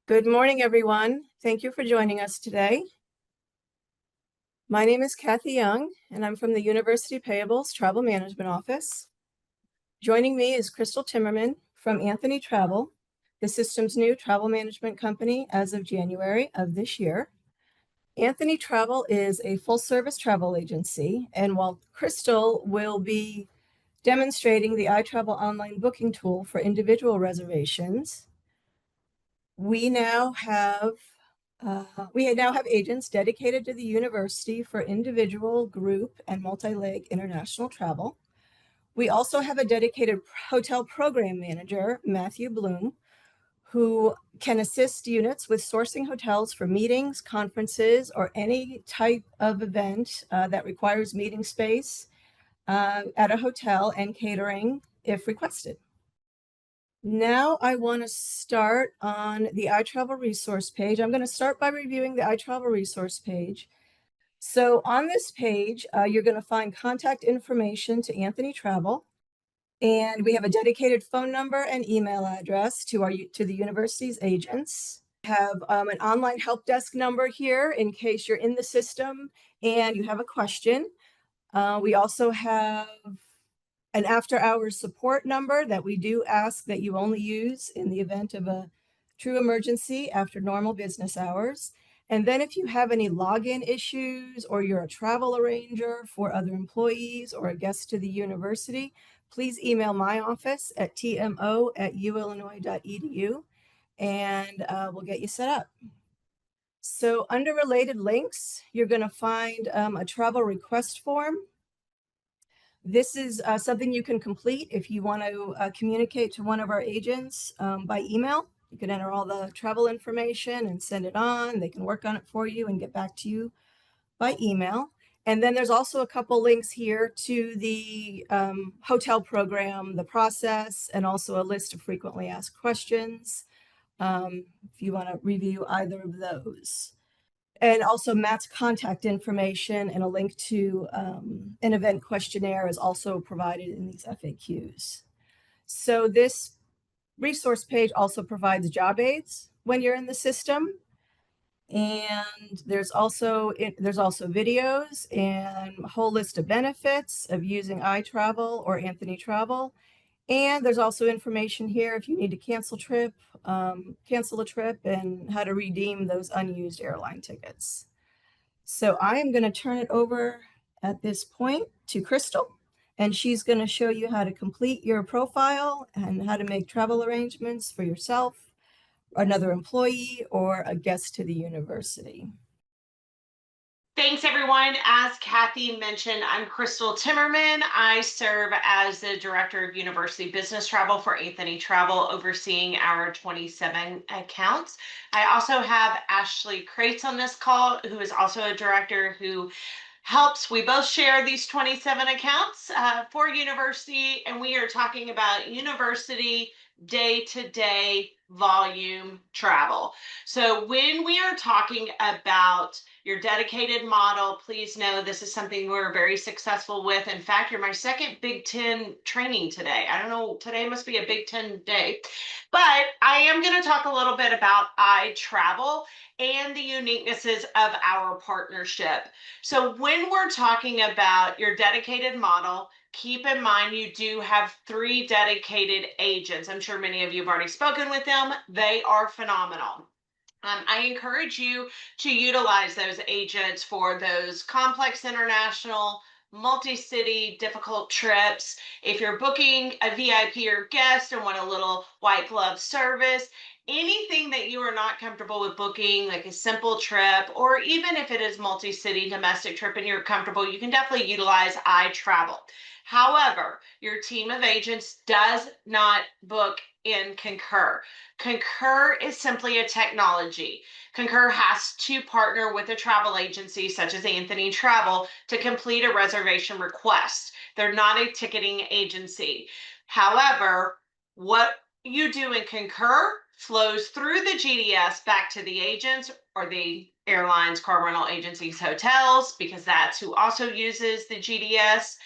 Good morning, everyone. Thank you for joining us today. My name is Kathy Young, and I'm from the University Payables Travel Management Office. Joining me is Crystal Timmerman from Anthony Travel, the system's new travel management company as of January of this year. Anthony Travel is a full-service travel agency, and while Crystal will be demonstrating the iTravel online booking tool for individual reservations, we now have agents dedicated to the university for individual, group, and multi-leg international travel. We also have a dedicated hotel program manager, Matthew Bloom, who can assist units with sourcing hotels for meetings, conferences, or any type of event that requires meeting space at a hotel and catering if requested. Now I want to start on the iTravel resource page. I'm going to start by reviewing the iTravel resource page. So on this page, you're going to find contact information to Anthony Travel. And we have a dedicated phone number and email address to the university's agents. We have an online help desk number here in case you're in the system and you have a question. We also have an after-hours support number that we do ask that you only use in the event of a true emergency after normal business hours. And then if you have any login issues or you're a travel arranger for other employees or a guest to the university, please email my office at tmo@uillinois.edu and we'll get you set up. So under related links, you're going to find a travel request form. This is something you can complete if you want to communicate to one of our agents by email. You can enter all the travel information and send it on. They can work on it for you and get back to you by email. And then there's also a couple links here to the hotel program, the process, and also a list of frequently asked questions if you want to review either of those. And also Matt's contact information and a link to an event questionnaire is also provided in these FAQs. So this resource page also provides job aids when you're in the system. And there's also videos and a whole list of benefits of using iTravel or Anthony Travel. And there's also information here if you need to cancel a trip and how to redeem those unused airline tickets. So I am going to turn it over at this point to Crystal, and she's going to show you how to complete your profile and how to make travel arrangements for yourself, another employee, or a guest to the university. Thanks, everyone. As Kathy mentioned, I'm Crystal Timmerman. I serve as the Director of University Business Travel for Anthony Travel, overseeing our 27 accounts. I also have Ashley Crates on this call, who is also a director who helps. We both share these 27 accounts for university, and we are talking about university day-to-day volume travel. So when we are talking about your dedicated model, please know this is something we're very successful with. In fact, you're my second Big Ten training today. I don't know, today must be a Big Ten day. But I am going to talk a little bit about iTravel and the uniquenesses of our partnership. So when we're talking about your dedicated model, keep in mind you do have 3 dedicated agents. I'm sure many of you have already spoken with them. They are phenomenal. I encourage you to utilize those agents for those complex international, multi-city, difficult trips. If you're booking a VIP or guest and want a little white glove service, anything that you are not comfortable with booking, like a simple trip, or even if it is multi-city domestic trip and you're comfortable, you can definitely utilize iTravel. However, your team of agents does not book in Concur. Concur is simply a technology. Concur has to partner with a travel agency such as Anthony Travel to complete a reservation request. They're not a ticketing agency. However, what you do in Concur flows through the GDS back to the agents or the airlines, car rental agencies, hotels, because that's who also uses the GDS.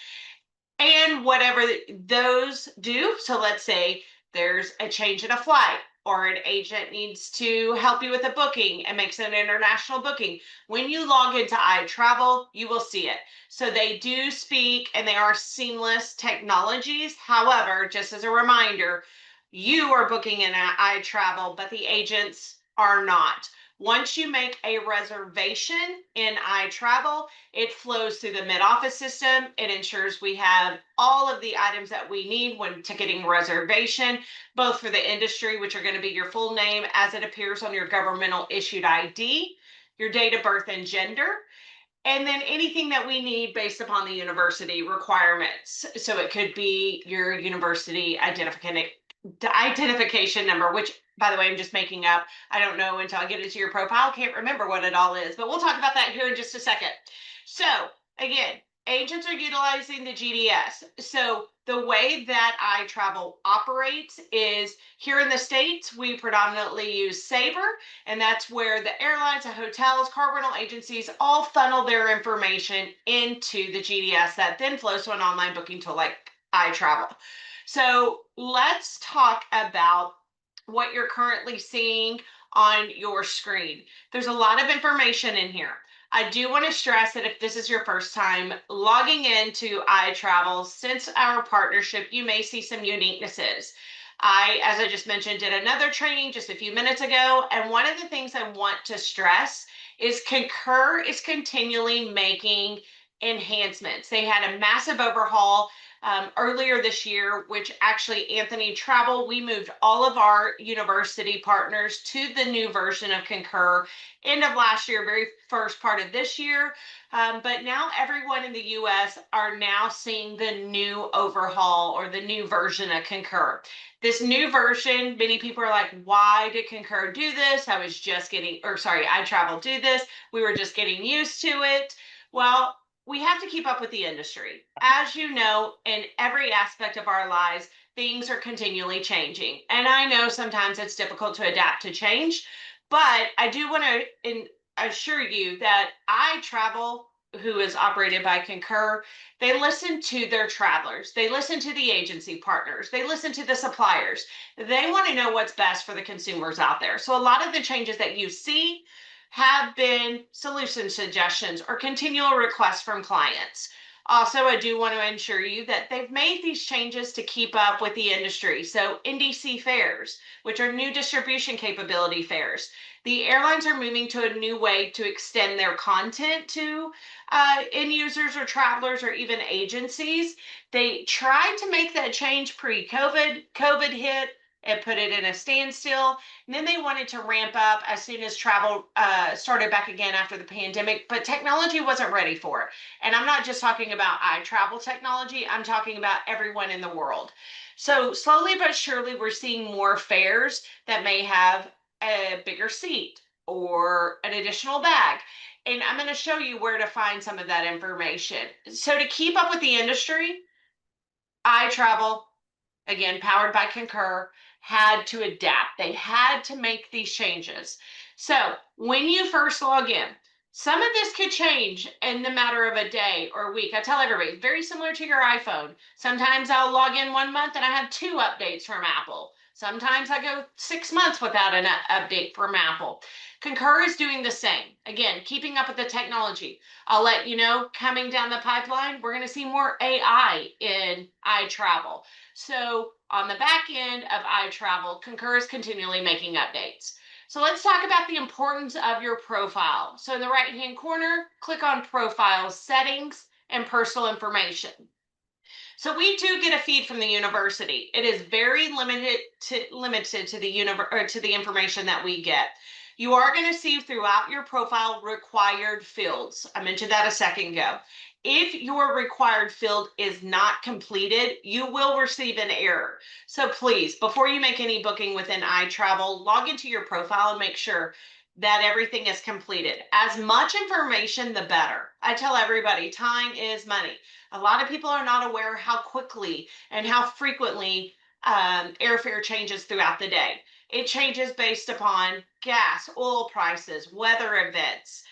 And whatever those do, so let's say there's a change in a flight, or an agent needs to help you with a booking and makes an international booking, when you log into iTravel, you will see it. So they do speak and they are seamless technologies. However, just as a reminder, you are booking in iTravel, but the agents are not. Once you make a reservation in iTravel, it flows through the mid-office system. It ensures we have all of the items that we need when ticketing reservation, both for the industry, which are going to be your full name as it appears on your governmental issued ID, your date of birth and gender, and then anything that we need based upon the university requirements. So it could be your university identification number, which, by the way, I'm just making up. I don't know until I get into your profile. Can't remember what it all is, but we'll talk about that here in just a second. So again, agents are utilizing the GDS. So the way that iTravel operates is here in the States, we predominantly use Sabre, and that's where the airlines, the hotels, car rental agencies all funnel their information into the GDS that then flows to an online booking tool like iTravel. So let's talk about what you're currently seeing on your screen. There's a lot of information in here. I do want to stress that if this is your first time logging into iTravel, since our partnership, you may see some uniquenesses. As I just mentioned, did another training just a few minutes ago. And one of the things I want to stress is Concur is continually making enhancements. They had a massive overhaul earlier this year, which actually Anthony Travel, we moved all of our university partners to the new version of Concur end of last year, very first part of this year. But now everyone in the US are now seeing the new overhaul or the new version of Concur. This new version, many people are like, why did Concur do this? iTravel do this. We were just getting used to it. Well, we have to keep up with the industry. As you know, in every aspect of our lives, things are continually changing. And I know sometimes it's difficult to adapt to change, but I do want to assure you that iTravel, who is operated by Concur, they listen to their travelers. They listen to the agency partners. They listen to the suppliers. They want to know what's best for the consumers out there. So a lot of the changes that you see have been solution suggestions or continual requests from clients. Also, I do want to ensure you that they've made these changes to keep up with the industry. So NDC fares, which are new distribution capability fares. The airlines are moving to a new way to extend their content to end users or travelers or even agencies. They tried to make that change pre-COVID. COVID hit and put it in a standstill. And then they wanted to ramp up as soon as travel started back again after the pandemic, but technology wasn't ready for it. And I'm not just talking about iTravel technology, I'm talking about everyone in the world. So slowly but surely, we're seeing more fares that may have a bigger seat or an additional bag. And I'm going to show you where to find some of that information. So to keep up with the industry, iTravel, again, powered by Concur, had to adapt. They had to make these changes. So when you first log in, some of this could change in the matter of a day or a week. I tell everybody, very similar to your iPhone. Sometimes I'll log in 1 month and I have 2 updates from Apple. Sometimes I go 6 months without an update from Apple. Concur is doing the same. Again, keeping up with the technology. I'll let you know, coming down the pipeline, we're going to see more AI in iTravel. So on the back end of iTravel, Concur is continually making updates. So let's talk about the importance of your profile. So in the right-hand corner, click on Profile Settings and Personal Information. So we do get a feed from the university. It is very limited to the information that we get. You are going to see throughout your profile required fields. I mentioned that a second ago. If your required field is not completed, you will receive an error. So please, before you make any booking within iTravel, log into your profile and make sure that everything is completed. As much information, the better. I tell everybody, time is money. A lot of people are not aware how quickly and how frequently airfare changes throughout the day. It changes based upon gas, oil prices, weather events,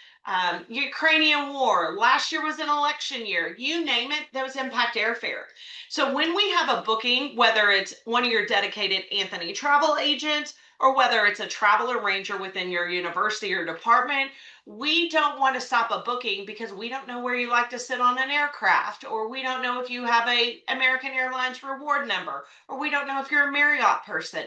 Ukrainian war. Last year was an election year. You name it, those impact airfare. So when we have a booking, whether it's one of your dedicated Anthony Travel agents or whether it's a travel arranger within your university or department, we don't want to stop a booking because we don't know where you like to sit on an aircraft, or we don't know if you have a American Airlines reward number, or we don't know if you're a Marriott person.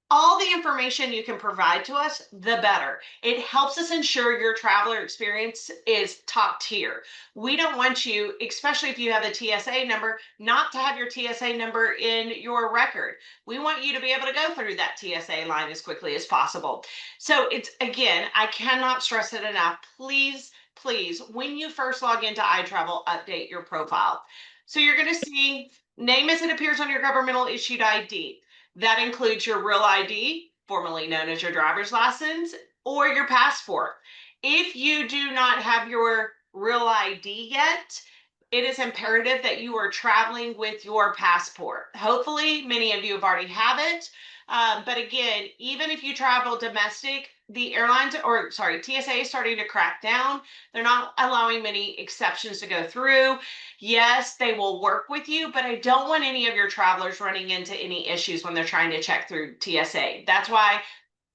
All the information you can provide to us, the better. It helps us ensure your traveler experience is top tier. We don't want you, especially if you have a TSA number, not to have your TSA number in your record. We want you to be able to go through that TSA line as quickly as possible. So it's, again, I cannot stress it enough. Please, please, when you first log into iTravel, update your profile. So you're going to see name as it appears on your governmental issued ID. That includes your real ID, formerly known as your driver's license, or your passport. If you do not have your real ID yet, it is imperative that you are traveling with your passport. Hopefully, many of you have already have it. But again, even if you travel domestic, the airlines, or sorry, TSA is starting to crack down. They're not allowing many exceptions to go through. Yes, they will work with you, but I don't want any of your travelers running into any issues when they're trying to check through TSA. That's why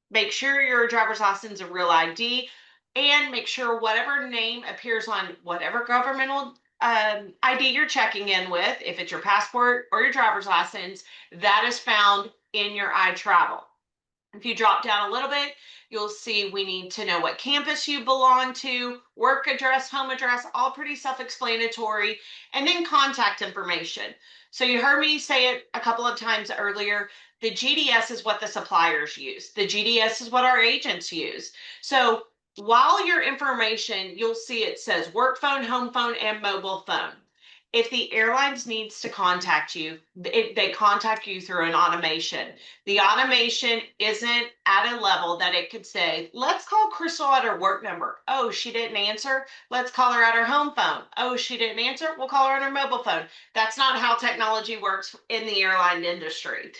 make sure your driver's license is a real ID, and make sure whatever name appears on whatever governmental ID you're checking in with, if it's your passport or your driver's license, that is found in your iTravel. If you drop down a little bit, you'll see we need to know what campus you belong to, work address, home address, all pretty self-explanatory, and then contact information. So you heard me say it a couple of times earlier, the GDS is what the suppliers use. The GDS is what our agents use. So while your information, you'll see it says work phone, home phone, and mobile phone. If the airlines needs to contact you, they contact you through an automation. The automation isn't at a level that it could say, let's call Crystal at her work number. Oh, she didn't answer. Let's call her at her home phone. Oh, she didn't answer. We'll call her on her mobile phone. That's not how technology works in the airline industry.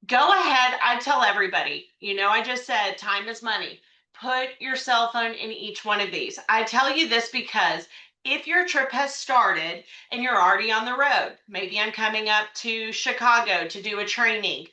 Go ahead. I tell everybody, I just said time is money. Put your cell phone in each one of these. I tell you this because if your trip has started and you're already on the road, maybe I'm coming up to Chicago to do a training,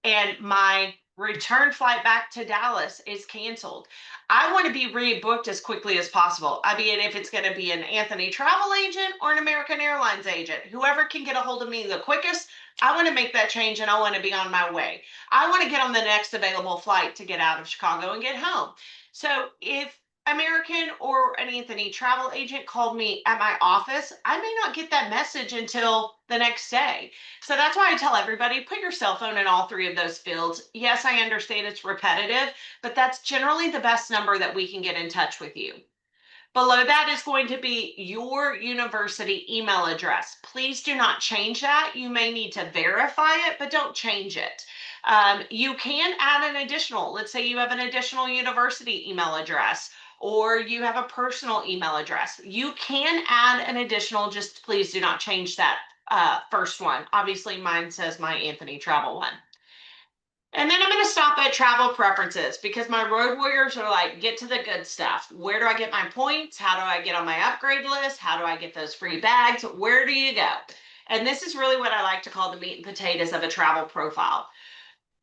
and my return flight back to Dallas is canceled. I want to be rebooked as quickly as possible. I mean, if it's going to be an Anthony travel agent or an American Airlines agent, whoever can get a hold of me the quickest, I want to make that change and I want to be on my way. I want to get on the next available flight to get out of Chicago and get home. So if American or an Anthony travel agent called me at my office, I may not get that message until the next day. So that's why I tell everybody, put your cell phone in all three of those fields. Yes, I understand it's repetitive, but that's generally the best number that we can get in touch with you. Below that is going to be your university email address. Please do not change that. You may need to verify it, but don't change it. You can add an additional, let's say you have an additional university email address, or you have a personal email address. You can add an additional, just please do not change that first one. Obviously mine says my Anthony Travel one. And then I'm going to stop at travel preferences because my road warriors are like, get to the good stuff. Where do I get my points? How do I get on my upgrade list? How do I get those free bags? Where do you go? And this is really what I like to call the meat and potatoes of a travel profile.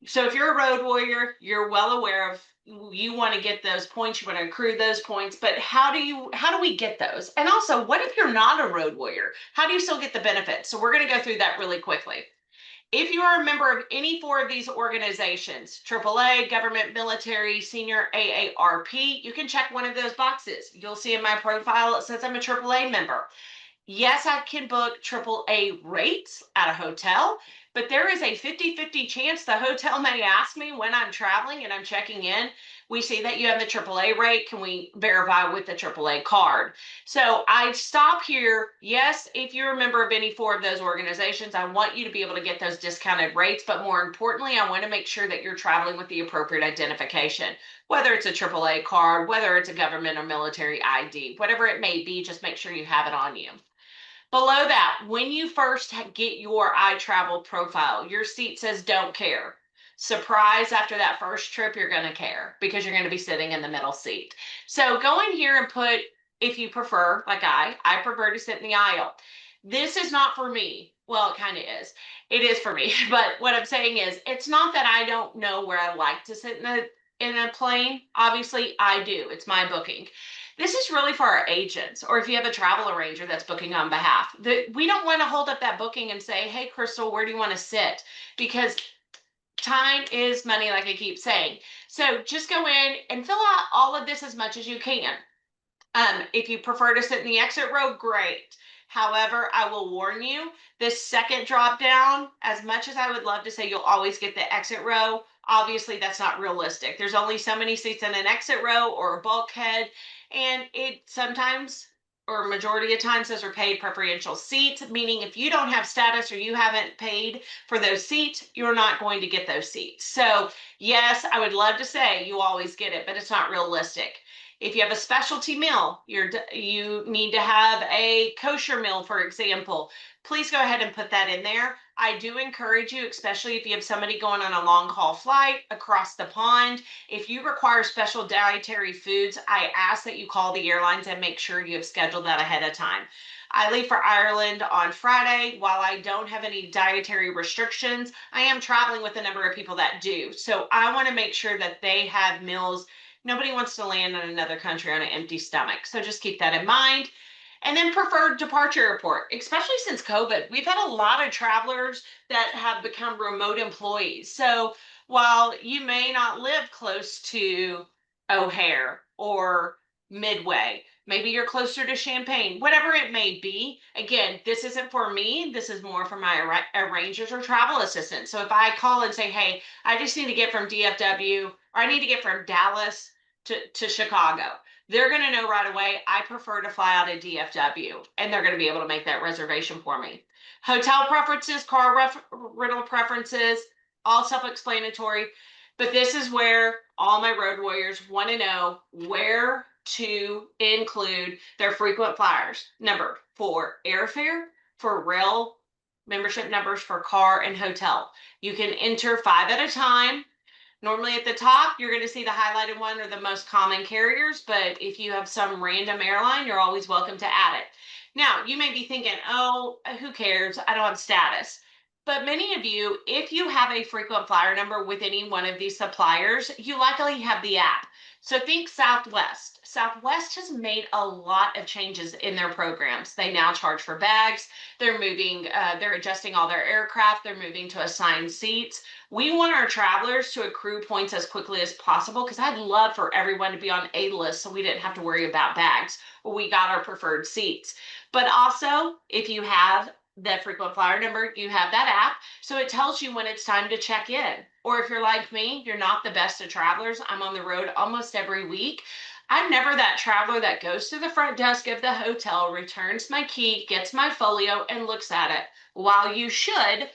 So if you're a road warrior, you're well aware of, you want to get those points, you want to accrue those points, but how do we get those? And also, what if you're not a road warrior? How do you still get the benefits? So we're going to go through that really quickly. If you are a member of any four of these organizations, AAA, government, military, senior AARP, you can check one of those boxes. You'll see in my profile, it says I'm a AAA member. Yes, I can book AAA rates at a hotel, but there is a 50-50 chance the hotel may ask me when I'm traveling and I'm checking in, we see that you have the AAA rate. Can we verify with the AAA card? So I stop here. Yes, if you're a member of any four of those organizations, I want you to be able to get those discounted rates, but more importantly, I want to make sure that you're traveling with the appropriate identification, whether it's a AAA card, whether it's a government or military ID, whatever it may be, just make sure you have it on you. Below that, when you first get your iTravel profile, your seat says don't care. Surprise, after that first trip, you're going to care because you're going to be sitting in the middle seat. So go in here and put, if you prefer, like I prefer to sit in the aisle. This is not for me. Well, it kind of is. It is for me. But what I'm saying is, it's not that I don't know where I like to sit in a plane. Obviously, I do. It's my booking. This is really for our agents, or if you have a travel arranger that's booking on behalf. We don't want to hold up that booking and say, "Hey, Crystal, where do you want to sit?" Because time is money, like I keep saying. So just go in and fill out all of this as much as you can. If you prefer to sit in the exit row, great. However, I will warn you, this second drop down, as much as I would love to say you'll always get the exit row, obviously that's not realistic. There's only so many seats in an exit row or a bulkhead, and it sometimes or majority of times those are paid preferential seats, meaning if you don't have status or you haven't paid for those seats, you're not going to get those seats. So yes, I would love to say you always get it, but it's not realistic. If you have a specialty meal, you need to have a kosher meal, for example, please go ahead and put that in there. I do encourage you, especially if you have somebody going on a long haul flight across the pond, if you require special dietary foods, I ask that you call the airlines and make sure you have scheduled that ahead of time. I leave for Ireland on Friday. While I don't have any dietary restrictions, I am traveling with a number of people that do. So I want to make sure that they have meals. Nobody wants to land in another country on an empty stomach. So just keep that in mind. And then preferred departure airport, especially since COVID. We've had a lot of travelers that have become remote employees. So while you may not live close to O'Hare or Midway, maybe you're closer to Champaign, whatever it may be. Again, this isn't for me. This is more for my arrangers or travel assistants. So if I call and say, hey, I just need to get from DFW or I need to get from Dallas to Chicago, they're going to know right away I prefer to fly out of DFW, and they're going to be able to make that reservation for me. Hotel preferences, rental preferences, all self-explanatory. But this is where all my road warriors want to know where to include their frequent flyers number for airfare, for rail membership numbers for car and hotel. You can enter 5 at a time. Normally at the top, you're going to see the highlighted one or the most common carriers, but if you have some random airline, you're always welcome to add it. Now, you may be thinking, oh, who cares? I don't have status. But many of you, if you have a frequent flyer number with any one of these suppliers, you likely have the app. So think Southwest. Southwest has made a lot of changes in their programs. They now charge for bags. They're adjusting all their aircraft. They're moving to assigned seats. We want our travelers to accrue points as quickly as possible because I'd love for everyone to be on a list so we didn't have to worry about bags or we got our preferred seats. But also, if you have the frequent flyer number, you have that app. So it tells you when it's time to check in. Or if you're like me, you're not the best of travelers. I'm on the road almost every week. I'm never that traveler that goes to the front desk of the hotel, returns my key, gets my folio, and looks at it. While you should,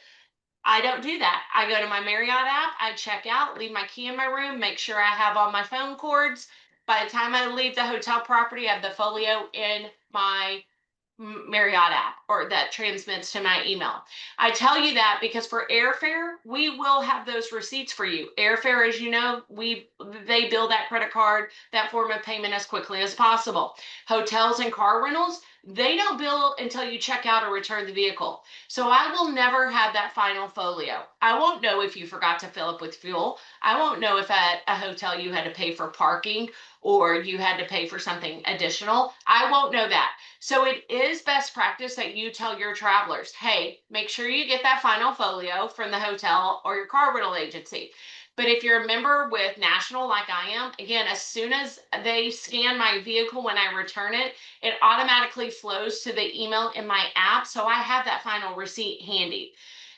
I don't do that. I go to my Marriott app, I check out, leave my key in my room, make sure I have all my phone cords. By the time I leave the hotel property, I have the folio in my Marriott app or that transmits to my email. I tell you that because for airfare, we will have those receipts for you. Airfare, as you know, they bill that credit card, that form of payment as quickly as possible. Hotels and car rentals, they don't bill until you check out or return the vehicle. So I will never have that final folio. I won't know if you forgot to fill up with fuel. I won't know if at a hotel you had to pay for parking or you had to pay for something additional. I won't know that. So it is best practice that you tell your travelers, hey, make sure you get that final folio from the hotel or your car rental agency. But if you're a member with National like I am, again, as soon as they scan my vehicle when I return it, it automatically flows to the email in my app. So I have that final receipt handy.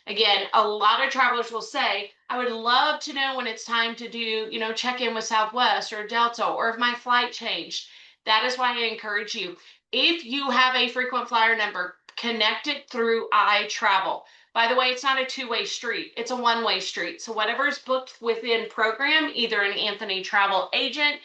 Again, a lot of travelers will say, I would love to know when it's time to do, check in with Southwest or Delta or if my flight changed. That is why I encourage you. If you have a frequent flyer number, connect it through iTravel. By the way, it's not a two-way street. It's a one-way street. So whatever is booked within program, either an Anthony travel agent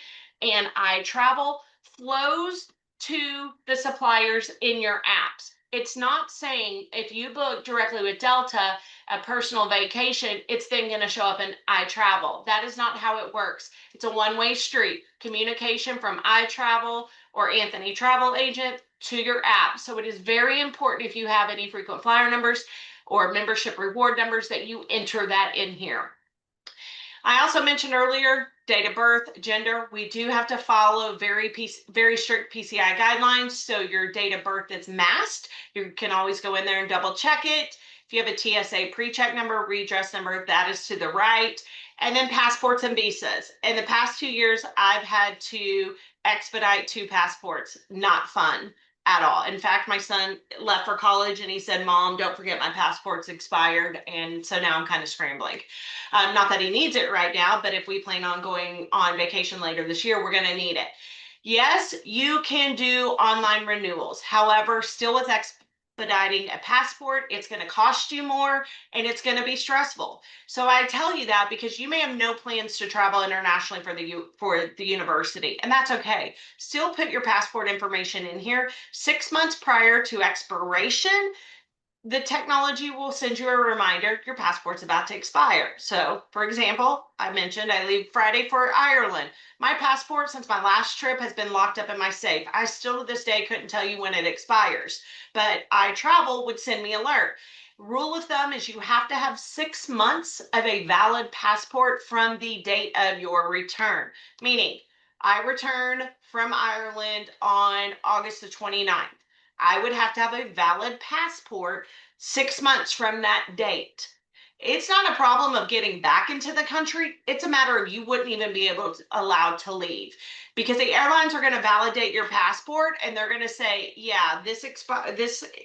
and iTravel, flows to the suppliers in your apps. It's not saying if you book directly with Delta a personal vacation, it's then going to show up in iTravel. That is not how it works. It's a one-way street. Communication from iTravel or Anthony travel agent to your app. So it is very important if you have any frequent flyer numbers or membership reward numbers that you enter that in here. I also mentioned earlier, date of birth, gender. We do have to follow very strict PCI guidelines. So your date of birth is masked. You can always go in there and double check it. If you have a TSA pre-check number, redress number, that is to the right. And then passports and visas. In the past 2 years, I've had to expedite 2 passports. Not fun at all. In fact, my son left for college and he said, "Mom, don't forget my passport's expired." And so now I'm kind of scrambling. Not that he needs it right now, but if we plan on going on vacation later this year, we're going to need it. Yes, you can do online renewals. However, still with expediting a passport, it's going to cost you more and it's going to be stressful. So I tell you that because you may have no plans to travel internationally for the university, and that's okay. Still put your passport information in here 6 months prior to expiration. The technology will send you a reminder your passport's about to expire. So, for example, I mentioned I leave Friday for Ireland. My passport, since my last trip, has been locked up in my safe. I still to this day couldn't tell you when it expires, but iTravel would send me alert. Rule of thumb is you have to have 6 months of a valid passport from the date of your return, meaning I returned from Ireland on August the 29th. I would have to have a valid passport 6 months from that date. It's not a problem of getting back into the country. It's a matter of you wouldn't even be allowed to leave because the airlines are going to validate your passport and they're going to say, yeah, this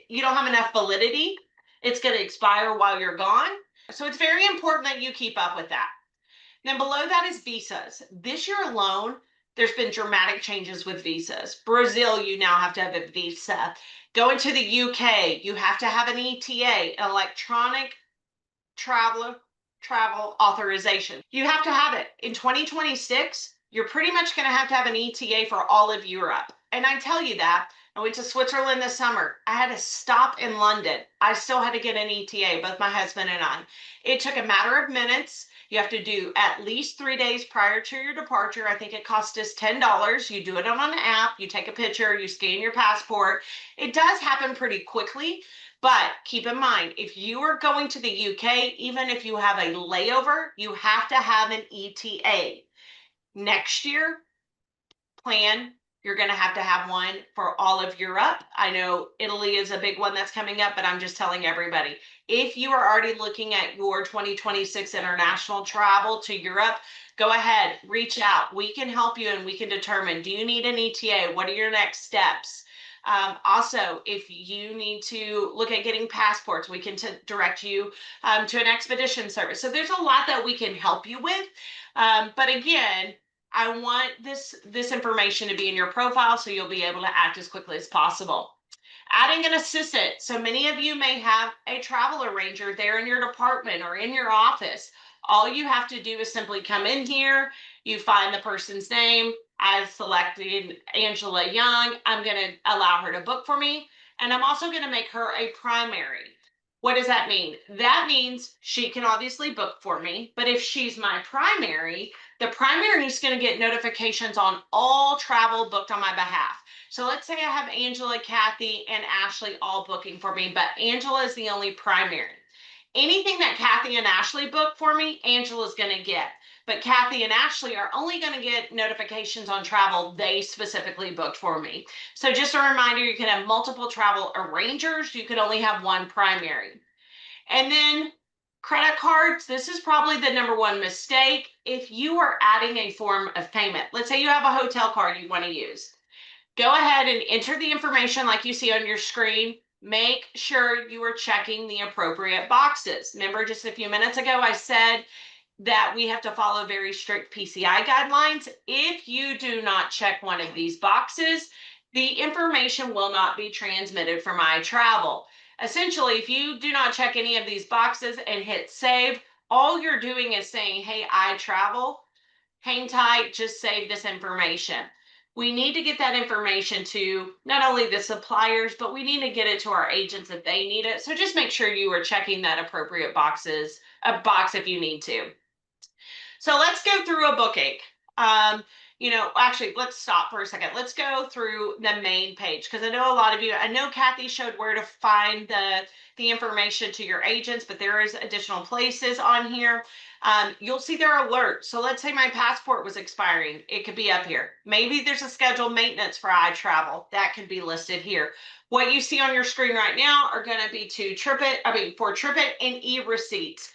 you don't have enough validity. It's going to expire while you're gone. So it's very important that you keep up with that. Then below that is visas. This year alone, there's been dramatic changes with visas. Brazil, you now have to have a visa. Going to the UK, you have to have an ETA, an electronic travel authorization. You have to have it. In 2026, you're pretty much going to have an ETA for all of Europe. And I tell you that. I went to Switzerland this summer. I had to stop in London. I still had to get an ETA, both my husband and I. It took a matter of minutes. You have to do at least 3 days prior to your departure. I think it cost us $10. You do it on an app, you take a picture, you scan your passport. It does happen pretty quickly, but keep in mind, if you are going to the UK, even if you have a layover, you have to have an ETA. Next year, plan, you're going to have one for all of Europe. I know Italy is a big one that's coming up, but I'm just telling everybody, if you are already looking at your 2026 international travel to Europe, go ahead, reach out. We can help you and we can determine, do you need an ETA? What are your next steps? Also, if you need to look at getting passports, we can direct you to an expedition service. So there's a lot that we can help you with. But again, I want this information to be in your profile so you'll be able to act as quickly as possible. Adding an assistant. So many of you may have a travel arranger there in your department or in your office. All you have to do is simply come in here, you find the person's name. I've selected Angela Young. I'm going to allow her to book for me. And I'm also going to make her a primary. What does that mean? That means she can obviously book for me, but if she's my primary, the primary is going to get notifications on all travel booked on my behalf. So let's say I have Angela, Kathy, and Ashley all booking for me, but Angela is the only primary. Anything that Kathy and Ashley book for me, Angela's going to get. But Kathy and Ashley are only going to get notifications on travel they specifically booked for me. So just a reminder, you can have multiple travel arrangers. You can only have one primary. And then credit cards, this is probably the number one mistake. If you are adding a form of payment, let's say you have a hotel card you want to use, go ahead and enter the information like you see on your screen. Make sure you are checking the appropriate boxes. Remember just a few minutes ago, I said that we have to follow very strict PCI guidelines. If you do not check one of these boxes, the information will not be transmitted from iTravel. Essentially, if you do not check any of these boxes and hit save, all you're doing is saying, hey, iTravel, hang tight, just save this information. We need to get that information to not only the suppliers, but we need to get it to our agents if they need it. So just make sure you are checking that appropriate box if you need to. So let's go through a booking. Actually, let's stop for a second. Let's go through the main page because I know a lot of you, I know Kathy showed where to find the information to your agents, but there is additional places on here. You'll see their alerts. So let's say my passport was expiring. It could be up here. Maybe there's a scheduled maintenance for iTravel. That could be listed here. What you see on your screen right now are going to be for TripIt and e-receipts.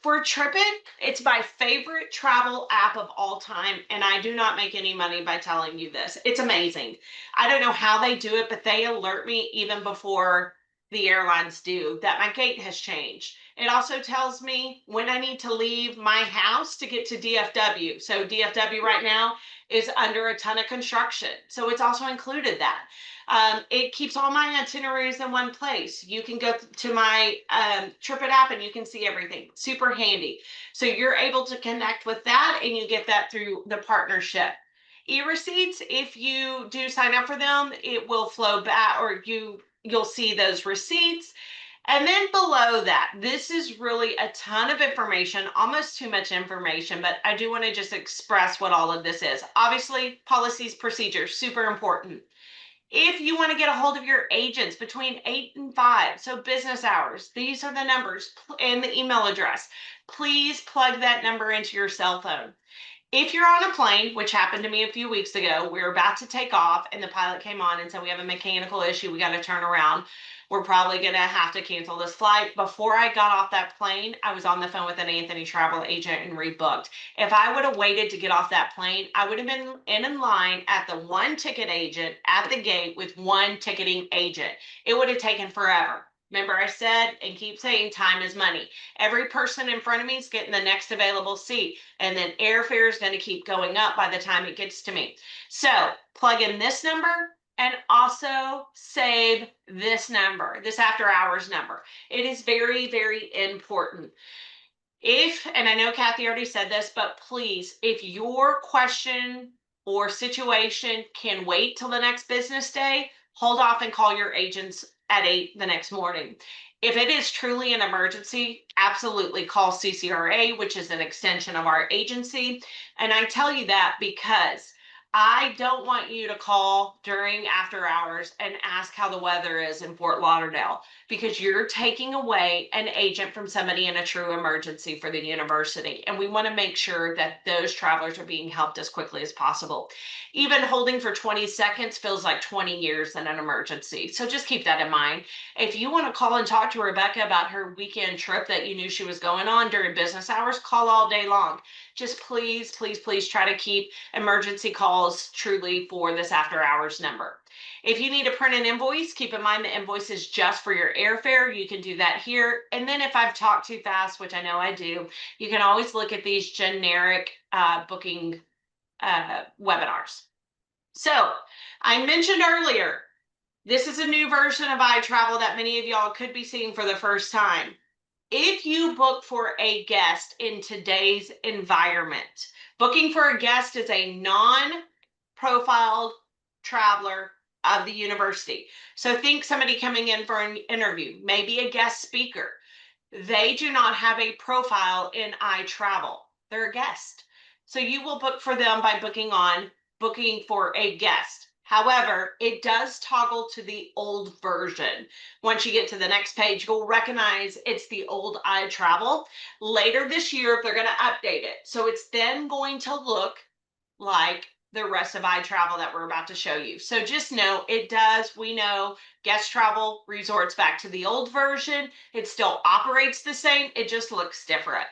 For TripIt, it's my favorite travel app of all time, and I do not make any money by telling you this. It's amazing. I don't know how they do it, but they alert me even before the airlines do that my gate has changed. It also tells me when I need to leave my house to get to DFW. So DFW right now is under a ton of construction. So it's also included that. It keeps all my itineraries in one place. You can go to my TripIt app and you can see everything. Super handy. So you're able to connect with that and you get that through the partnership. E-receipts, if you do sign up for them, it will flow back or you'll see those receipts. And then below that, this is really a ton of information, almost too much information, but I do want to just express what all of this is. Obviously, policies, procedures, super important. If you want to get a hold of your agents between 8 and 5, so business hours, these are the numbers and the email address. Please plug that number into your cell phone. If you're on a plane, which happened to me a few weeks ago, we were about to take off and the pilot came on and said, we have a mechanical issue, we got to turn around. We're probably going to have to cancel this flight. Before I got off that plane, I was on the phone with an Anthony travel agent and rebooked. If I would have waited to get off that plane, I would have been in line at the one ticket agent at the gate with one ticketing agent. It would have taken forever. Remember, I said and keep saying time is money. Every person in front of me is getting the next available seat, and then airfare is going to keep going up by the time it gets to me. So plug in this number and also save this number, this after hours number. It is very, very important. And I know Kathy already said this, but please, if your question or situation can wait till the next business day, hold off and call your agents at 8 the next morning. If it is truly an emergency, absolutely call CCRA, which is an extension of our agency. And I tell you that because I don't want you to call during after hours and ask how the weather is in Fort Lauderdale, because you're taking away an agent from somebody in a true emergency for the university. And we want to make sure that those travelers are being helped as quickly as possible. Even holding for 20 seconds feels like 20 years in an emergency. So just keep that in mind. If you want to call and talk to Rebecca about her weekend trip that you knew she was going on during business hours, call all day long. Just please, please, please try to keep emergency calls truly for this after hours number. If you need to print an invoice, keep in mind the invoice is just for your airfare. You can do that here. And then if I've talked too fast, which I know I do, you can always look at these generic booking webinars. So I mentioned earlier, this is a new version of iTravel that many of y'all could be seeing for the first time. If you book for a guest in today's environment, booking for a guest is a non-profiled traveler of the university. So think somebody coming in for an interview, maybe a guest speaker. They do not have a profile in iTravel. They're a guest. So you will book for them by booking for a guest. However, it does toggle to the old version. Once you get to the next page, you'll recognize it's the old iTravel. Later this year, they're going to update it. So it's then going to look like the rest of iTravel that we're about to show you. So just know it does, we know, guest travel resorts back to the old version. It still operates the same. It just looks different.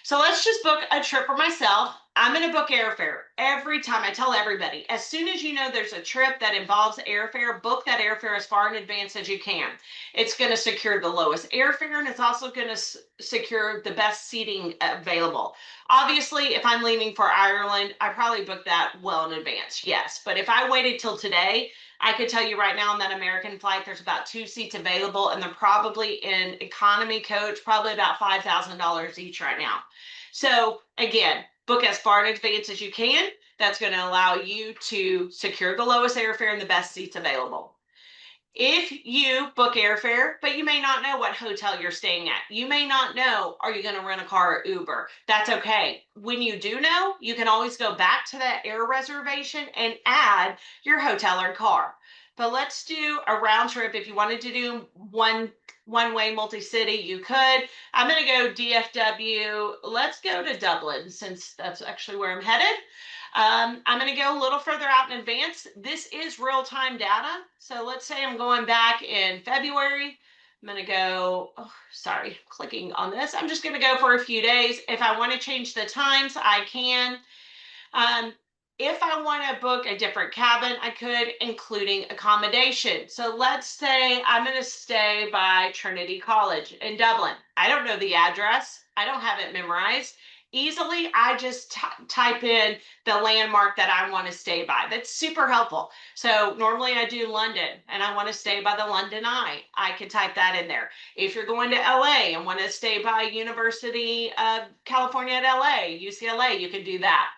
So let's just book a trip for myself. I'm going to book airfare every time. I tell everybody, as soon as you know there's a trip that involves airfare, book that airfare as far in advance as you can. It's going to secure the lowest airfare and it's also going to secure the best seating available. Obviously, if I'm leaving for Ireland, I probably booked that well in advance, yes. But if I waited till today, I could tell you right now on that American flight, there's about 2 seats available and they're probably in economy coach, probably about $5,000 each right now. So again, book as far in advance as you can. That's going to allow you to secure the lowest airfare and the best seats available. If you book airfare, but you may not know what hotel you're staying at, you may not know, are you going to rent a car or Uber? That's okay. When you do know, you can always go back to that air reservation and add your hotel or car. But let's do a round trip. If you wanted to do one way multi-city, you could. I'm going to go DFW. Let's go to Dublin since that's actually where I'm headed. I'm going to go a little further out in advance. This is real-time data. So let's say I'm going back in February. I'm going to go, oh, sorry, clicking on this. I'm just going to go for a few days. If I want to change the times, I can. Um, if I want to book a different cabin, I could, including accommodation. So let's say I'm going to stay by Trinity College in Dublin. I don't know the address. I don't have it memorized. Easily, I just type in the landmark that I want to stay by. That's super helpful. So normally I do London and I want to stay by the London Eye. I can type that in there. If you're going to LA and want to stay by University of California at LA, UCLA, you can do that.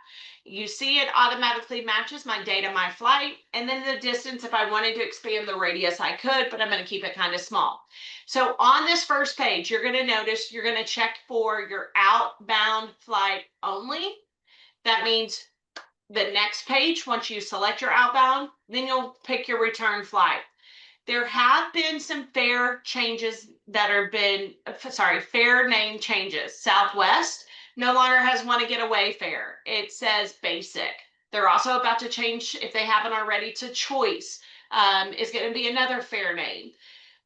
You see it automatically matches my date of my flight, and then the distance. If I wanted to expand the radius, I could, but I'm going to keep it kind of small. So on this first page, you're going to notice you're going to check for your outbound flight only. That means the next page, once you select your outbound, then you'll pick your return flight. There have been some fare changes that have been, fare name changes. Southwest no longer has Want to Get Away fare. It says basic. They're also about to change, if they haven't already, to choice. Is going to be another fare name.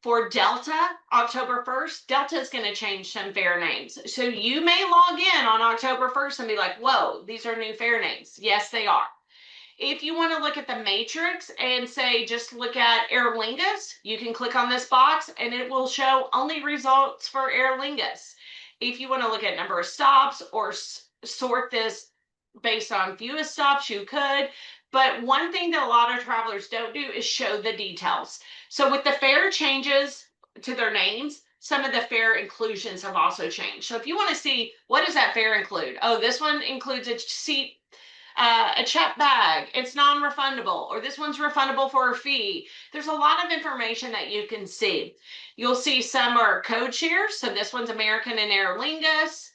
For Delta, October 1st, Delta is going to change some fare names. So you may log in on October 1st and be like, whoa, these are new fare names. Yes, they are. If you want to look at the matrix and say, just look at Aer Lingus, you can click on this box and it will show only results for Aer Lingus. If you want to look at number of stops or sort this based on fewest stops, you could. But one thing that a lot of travelers don't do is show the details. So with the fare changes to their names, some of the fare inclusions have also changed. So if you want to see, what does that fare include? Oh, this one includes a seat, a check bag, it's non-refundable, or this one's refundable for a fee. There's a lot of information that you can see. You'll see some are code shares, so this one's American and Aer Lingus.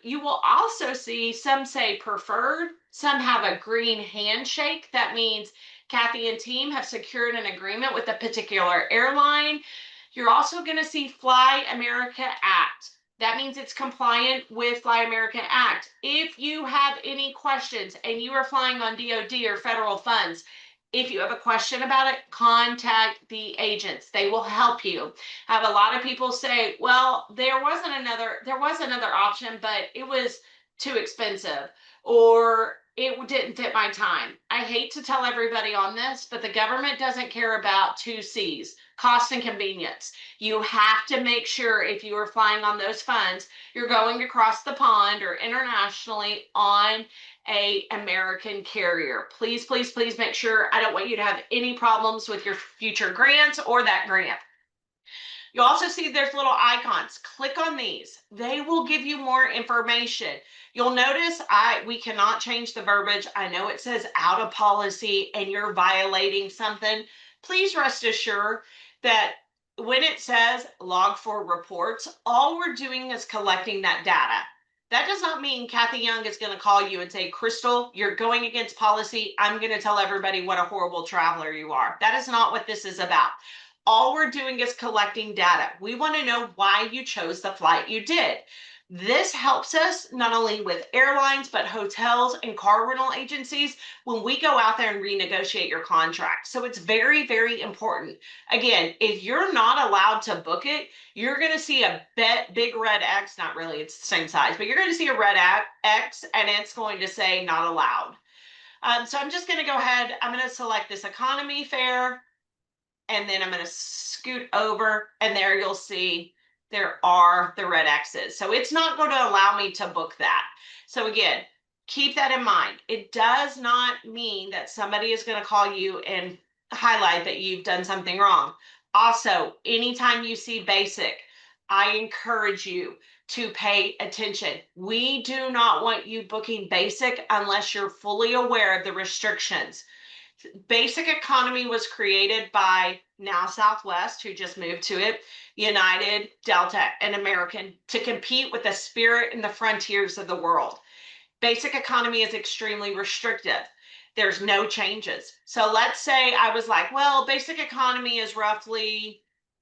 You will also see some say preferred, some have a green handshake. That means Kathy and team have secured an agreement with a particular airline. You're also going to see Fly America Act. That means it's compliant with Fly America Act. If you have any questions and you are flying on DoD or federal funds, if you have a question about it, contact the agents. They will help you. I have a lot of people say, well, there was another option, but it was too expensive, or it didn't fit my time. I hate to tell everybody on this, but the government doesn't care about two C's, cost and convenience. You have to make sure if you are flying on those funds, you're going across the pond or internationally on a American carrier. Please, please, please make sure. I don't want you to have any problems with your future grants or that grant. You also see there's little icons. Click on these. They will give you more information. You'll notice we cannot change the verbiage. I know it says out of policy and you're violating something. Please rest assured that when it says log for reports, all we're doing is collecting that data. That does not mean Kathy Young is going to call you and say, Crystal, you're going against policy. I'm going to tell everybody what a horrible traveler you are. That is not what this is about. All we're doing is collecting data. We want to know why you chose the flight you did. This helps us not only with airlines, but hotels and car rental agencies when we go out there and renegotiate your contract. So it's very, very important. Again, if you're not allowed to book it, you're going to see a big red X, not really, it's the same size, but you're going to see a red X and it's going to say not allowed. So I'm just going to go ahead, I'm going to select this economy fare, and then I'm going to scoot over, and there you'll see there are the red X's. So it's not going to allow me to book that. So again, keep that in mind. It does not mean that somebody is going to call you and highlight that you've done something wrong. Also, anytime you see basic, I encourage you to pay attention. We do not want you booking basic unless you're fully aware of the restrictions. Basic economy was created by now Southwest, who just moved to it, United, Delta, and American, to compete with the Spirit and the Frontiers of the world. Basic economy is extremely restrictive. There's no changes. So let's say I was like, well, basic economy is roughly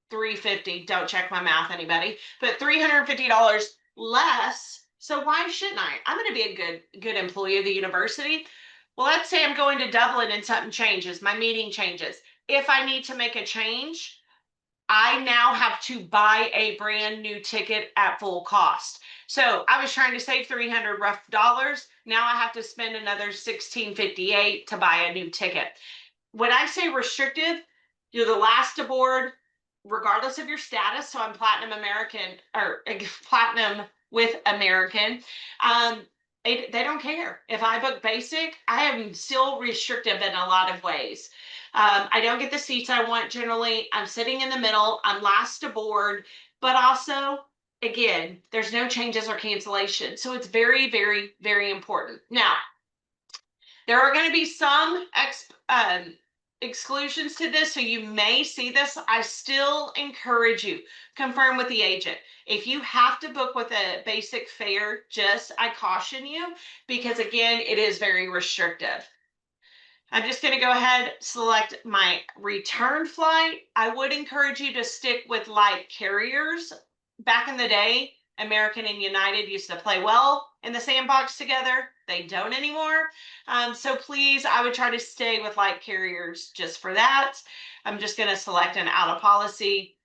350. Don't check my math, anybody, but $350 less. So why shouldn't I? I'm going to be a good employee of the university. Well, let's say I'm going to Dublin and something changes. My meeting changes. If I need to make a change, I now have to buy a brand new ticket at full cost. So I was trying to save 300 rough dollars. Now I have to spend another 1658 to buy a new ticket. When I say restrictive, you're the last aboard, regardless of your status. So I'm platinum American or platinum with American. Um, they don't care. If I book basic, I am still restrictive in a lot of ways. I don't get the seats I want generally. I'm sitting in the middle. I'm last aboard, but also, again, there's no changes or cancellation. So it's very, very, very important. Now, there are going to be some exclusions to this, so you may see this. I still encourage you, confirm with the agent. If you have to book with a basic fare, I caution you, because again, it is very restrictive. I'm just going to go ahead, select my return flight. I would encourage you to stick with light carriers. Back in the day, American and United used to play well in the sandbox together. They don't anymore. So please, I would try to stay with light carriers just for that. I'm just going to select an out of policy,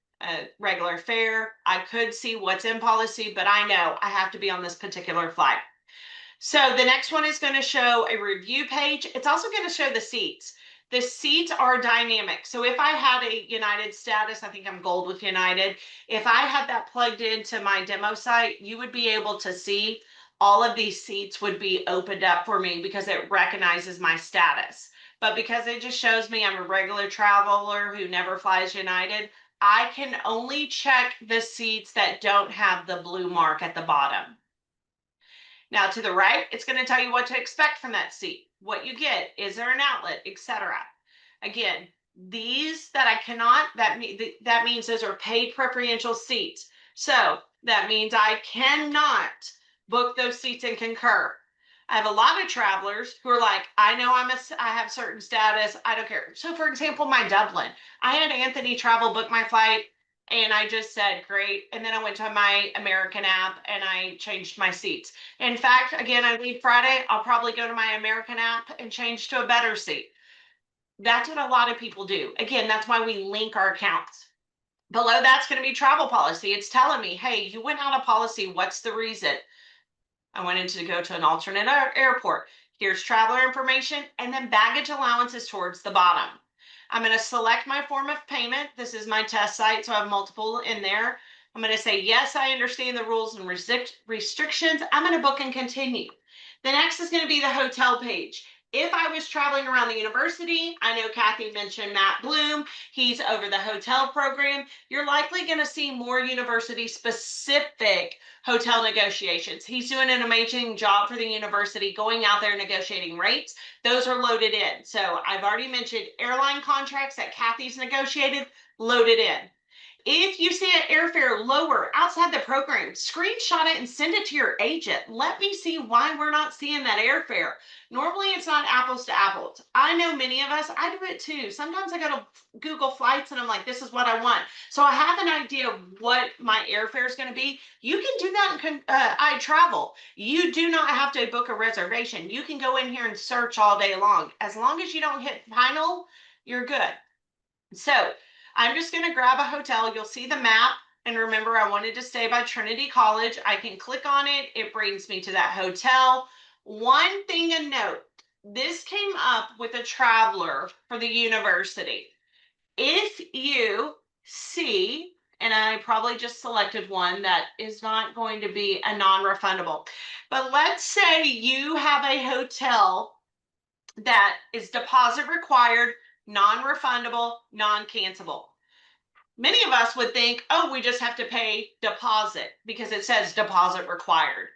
regular fare. I could see what's in policy, but I know I have to be on this particular flight. So the next one is going to show a review page. It's also going to show the seats. The seats are dynamic. So if I had a United status, I think I'm gold with United. If I had that plugged into my demo site, you would be able to see all of these seats would be opened up for me because it recognizes my status. But because it just shows me I'm a regular traveler who never flies United, I can only check the seats that don't have the blue mark at the bottom. Now to the right, it's going to tell you what to expect from that seat, what you get, is there an outlet, etc. Again, these that I cannot, that means those are paid preferential seats. So that means I cannot book those seats and concur. I have a lot of travelers who are like, I know I have certain status, I don't care. So for example, my Dublin, I had Anthony Travel book my flight and I just said, great. And then I went to my American app and I changed my seats. In fact, again, I leave Friday. I'll probably go to my American app and change to a better seat. That's what a lot of people do. Again, that's why we link our accounts. Below that's going to be travel policy. It's telling me, hey, you went out of policy. What's the reason? I wanted to go to an alternate airport. Here's traveler information, and then baggage allowances towards the bottom. I'm going to select my form of payment. This is my test site, so I have multiple in there. I'm going to say, yes, I understand the rules and restrictions. I'm going to book and continue. The next is going to be the hotel page. If I was traveling around the university, I know Kathy mentioned Matt Bloom. He's over the hotel program. You're likely going to see more university specific hotel negotiations. He's doing an amazing job for the university, going out there negotiating rates. Those are loaded in. So I've already mentioned airline contracts that Kathy's negotiated, loaded in. If you see an airfare lower outside the program, screenshot it and send it to your agent. Let me see why we're not seeing that airfare. Normally it's not apples to apples. I know many of us, I do it too. Sometimes I go to Google Flights and I'm like, this is what I want. So I have an idea of what my airfare is going to be. You can do that in iTravel. You do not have to book a reservation. You can go in here and search all day long. As long as you don't hit final, you're good. So I'm just going to grab a hotel. You'll see the map. And remember, I wanted to stay by Trinity College. I can click on it. It brings me to that hotel. One thing to note, this came up with a traveler for the university. If you see, and I probably just selected one that is not going to be a non-refundable, but let's say you have a hotel that is deposit required, non-refundable, non-cancelable. Many of us would think, oh, we just have to pay deposit because it says deposit required.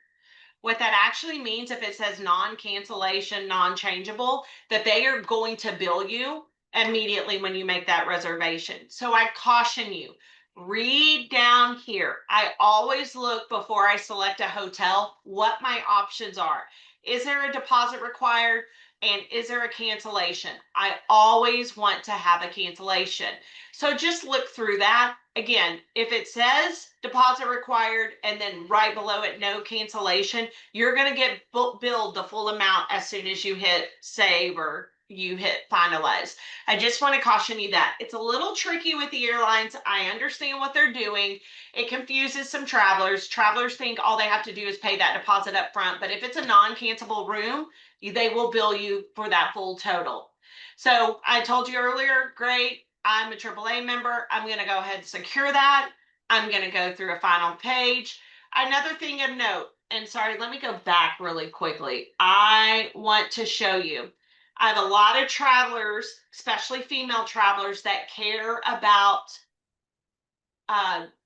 What that actually means, if it says non-cancellation, non-changeable, that they are going to bill you immediately when you make that reservation. So I caution you, read down here. I always look before I select a hotel what my options are. Is there a deposit required? And is there a cancellation? I always want to have a cancellation. So just look through that. Again, if it says deposit required and then right below it, no cancellation, you're going to get billed the full amount as soon as you hit save or you hit finalize. I just want to caution you that it's a little tricky with the airlines. I understand what they're doing. It confuses some travelers. Travelers think all they have to do is pay that deposit up front. But if it's a non-cancelable room, they will bill you for that full total. So I told you earlier, great. I'm a AAA member. I'm going to go ahead and secure that. I'm going to go through a final page. Another thing of note, and sorry, let me go back really quickly. I want to show you. I have a lot of travelers, especially female travelers, that care about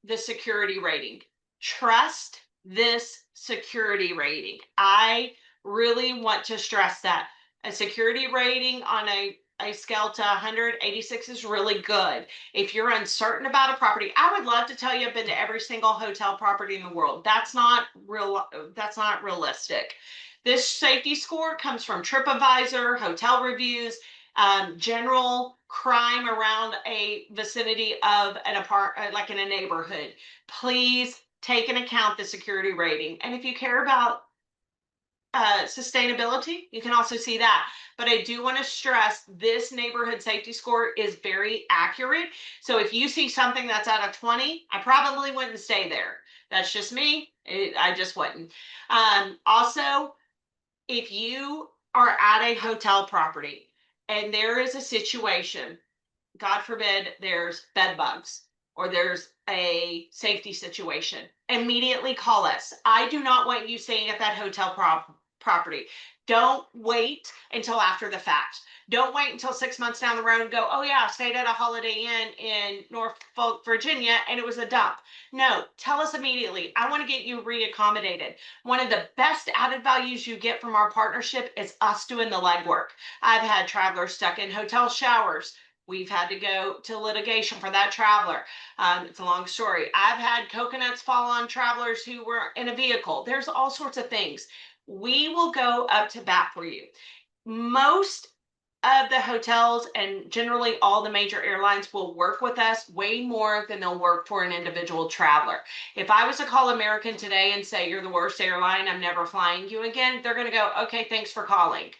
the security rating. Trust this security rating. I really want to stress that. A security rating on a scale to 186 is really good. If you're uncertain about a property, I would love to tell you I've been to every single hotel property in the world. That's not realistic. This safety score comes from TripAdvisor, hotel reviews, general crime around a vicinity of like in a neighborhood. Please take into account the security rating. And if you care about sustainability, you can also see that. But I do want to stress this neighborhood safety score is very accurate. So if you see something that's out of 20, I probably wouldn't stay there. That's just me. I just wouldn't. Also, if you are at a hotel property and there is a situation, God forbid, there's bed bugs or there's a safety situation, immediately call us. I do not want you staying at that hotel property. Don't wait until after the fact. Don't wait until 6 months down the road and go, oh yeah, I stayed at a Holiday Inn in Norfolk, Virginia, and it was a dump. No, tell us immediately. I want to get you reaccommodated. One of the best added values you get from our partnership is us doing the legwork. I've had travelers stuck in hotel showers. We've had to go to litigation for that traveler. It's a long story. I've had coconuts fall on travelers who were in a vehicle. There's all sorts of things. We will go up to bat for you. Most of the hotels and generally all the major airlines will work with us way more than they'll work for an individual traveler. If I was to call American today and say, you're the worst airline, I'm never flying you again, they're going to go, okay, thanks for calling.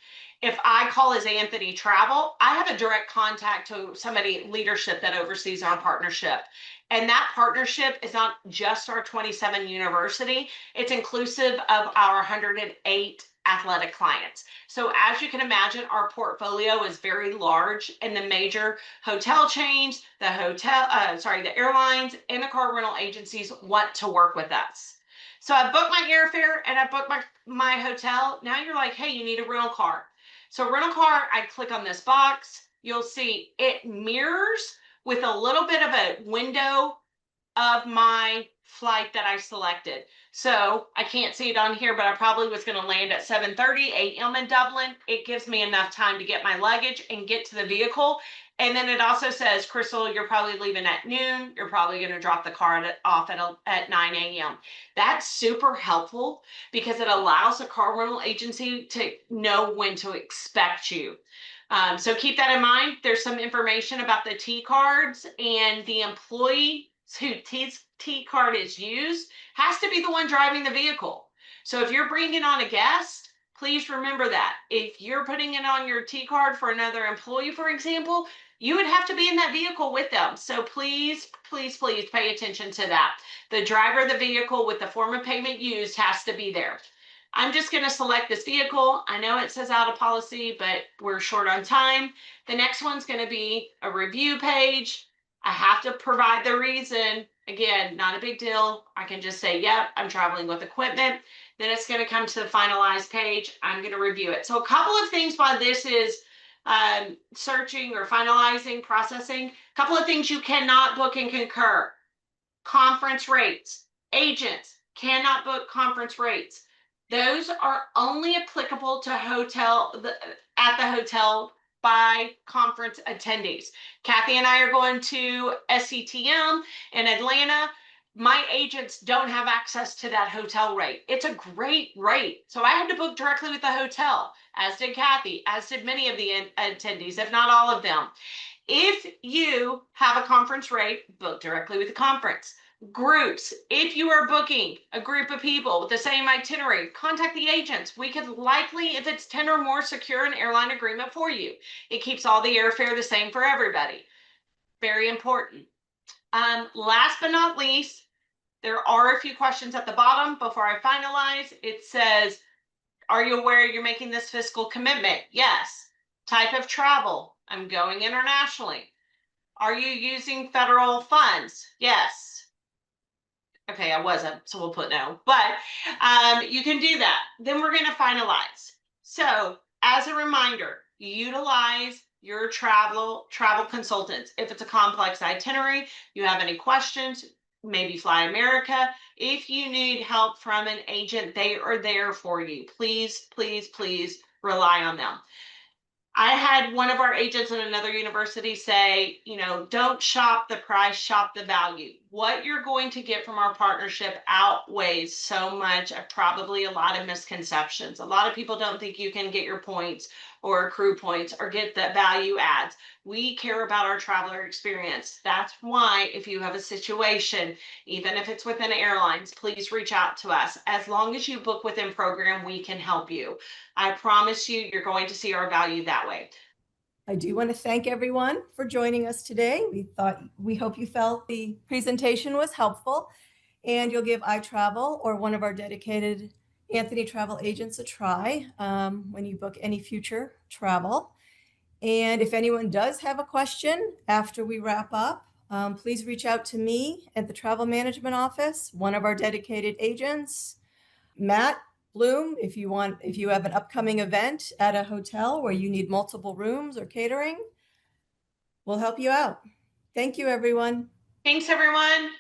If I call as Anthony Travel, I have a direct contact to somebody leadership that oversees our partnership. And that partnership is not just our 27 university, it's inclusive of our 108 athletic clients. So as you can imagine, our portfolio is very large, and the major hotel chains, the airlines, and the car rental agencies want to work with us. So I booked my airfare and I booked my hotel. Now you're like, hey, you need a rental car. So rental car, I click on this box. You'll see it mirrors with a little bit of a window of my flight that I selected. So I can't see it on here, but I probably was going to land at 7:30 a.m. in Dublin. It gives me enough time to get my luggage and get to the vehicle. And then it also says, Crystal, you're probably leaving at noon. You're probably going to drop the car off at 9 a.m. That's super helpful because it allows the car rental agency to know when to expect you. So keep that in mind. There's some information about the T cards, and the employee who T card is used has to be the one driving the vehicle. So if you're bringing on a guest, please remember that. If you're putting it on your T card for another employee, for example, you would have to be in that vehicle with them. So please, please, please pay attention to that. The driver of the vehicle with the form of payment used has to be there. I'm just going to select this vehicle. I know it says out of policy, but we're short on time. The next one's going to be a review page. I have to provide the reason. Again, not a big deal. I can just say, yep, I'm traveling with equipment. Then it's going to come to the finalized page. I'm going to review it. So a couple of things while this is searching or finalizing, processing, a couple of things you cannot book and concur. Conference rates. Agents cannot book conference rates. Those are only applicable to at the hotel by conference attendees. Kathy and I are going to SCTM in Atlanta. My agents don't have access to that hotel rate. It's a great rate. So I had to book directly with the hotel, as did Kathy, as did many of the attendees, if not all of them. If you have a conference rate, book directly with the conference. Groups, if you are booking a group of people with the same itinerary, contact the agents. We could likely, if it's 10 or more, secure an airline agreement for you. It keeps all the airfare the same for everybody. Very important. Last but not least, there are a few questions at the bottom before I finalize. It says, are you aware you're making this fiscal commitment? Yes. Type of travel, I'm going internationally. Are you using federal funds? Yes. Okay, I wasn't, so we'll put no. But you can do that. Then we're going to finalize. So, as a reminder, utilize your travel consultants. If it's a complex itinerary, you have any questions, maybe Fly America. If you need help from an agent, they are there for you. Please, please, please rely on them. I had one of our agents in another university say, don't shop the price, shop the value. What you're going to get from our partnership outweighs so much of probably a lot of misconceptions. A lot of people don't think you can get your points or accrue points or get the value adds. We care about our traveler experience. That's why if you have a situation, even if it's within airlines, please reach out to us. As long as you book within program, we can help you. I promise you, you're going to see our value that way. I do want to thank everyone for joining us today. We hope you felt the presentation was helpful, and you'll give iTravel or one of our dedicated Anthony travel agents a try when you book any future travel. And if anyone does have a question after we wrap up, please reach out to me at the Travel Management Office, one of our dedicated agents, Matt Bloom, if you have an upcoming event at a hotel where you need multiple rooms or catering, we'll help you out. Thank you, everyone. Thanks, everyone.